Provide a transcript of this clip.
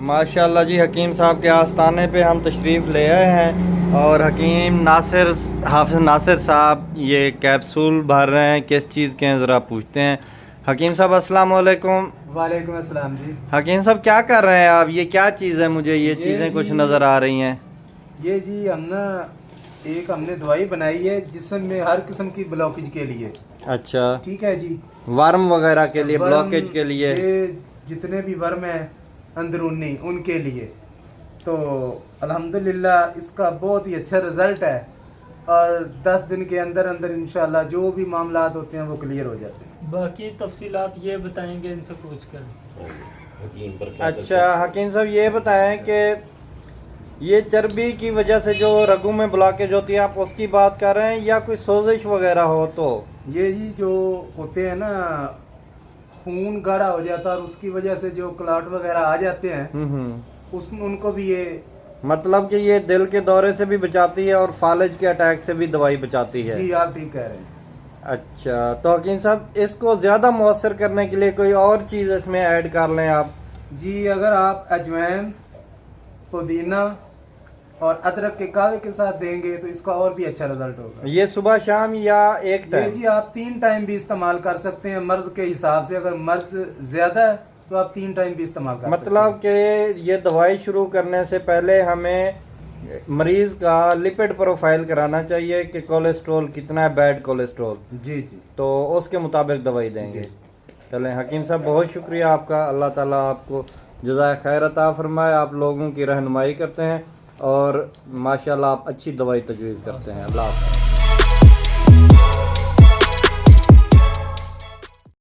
माशाल्लाह जी, हकीम साहब के आस्थाने पे हम तशरीफ़ ले आए हैं और हकीम हाफिज़ नासिर साहब ये कैप्सूल भर रहे हैं। किस चीज़ के हैं ज़रा पूछते हैं। हकीम साहब अस्सलाम वालेकुम। वालेकुम अस्सलाम जी। हकीम साहब क्या कर रहे हैं आप? ये क्या चीज़ है? मुझे ये चीज़ें कुछ नज़र आ रही हैं। ये जी हमने दवाई बनाई है जिसम में हर किस्म की ब्लॉकेज के लिए। अच्छा, ठीक है जी। वर्म वगैरह के लिए, ब्लॉकेज के लिए, जितने भी वर्म है अंदरूनी उनके लिए। तो अल्हम्दुलिल्लाह इसका बहुत ही अच्छा रिजल्ट है और 10 दिन के अंदर अंदर इंशाल्लाह जो भी मामलात होते हैं वो क्लियर हो जाते हैं। बाकी तफसीलात ये बताएंगे इनसे पूछ कर। अच्छा हकीम साहब ये बताएं कि ये चर्बी की वजह से जो रगों में ब्लॉकेज होती है, आप उसकी बात कर रहे हैं या कोई सोजिश वगैरह हो? तो ये जी जो होते हैं ना, खून गाढ़ा हो जाता है और उसकी वजह से जो क्लॉट वगैरह आ जाते हैं उनको भी ये मतलब कि ये दिल के दौरे से भी बचाती है और फालिज के अटैक से भी दवाई बचाती है। जी आप ठीक कह रहे हैं। अच्छा तो हकीम साहब इसको ज़्यादा मौसर करने के लिए कोई और चीज़ इसमें ऐड कर लें आप? जी अगर आप अजवाइन, पुदीना और अदरक के कावे के साथ देंगे तो इसका और भी अच्छा रिजल्ट होगा। ये सुबह शाम या एक ये टाइम? जी आप 3 टाइम भी इस्तेमाल कर सकते हैं मर्ज के हिसाब से। अगर मर्ज ज्यादा है तो आप 3 टाइम भी इस्तेमाल कर सकते हैं। मतलब कि ये दवाई शुरू करने से पहले हमें मरीज का लिपिड प्रोफाइल कराना चाहिए कि कोलेस्ट्रॉल कितना है, बैड कोलेस्ट्रॉल। जी जी। तो उसके मुताबिक दवाई देंगे। चलें हकीम साहब बहुत शुक्रिया आपका। अल्लाह ताला आपको जज़ाए खैर अता फरमाए। आप लोगों की रहनुमाई करते हैं और माशाल्लाह आप अच्छी दवाई तजवीज़ करते हैं। अल्लाह हाफ़िज़।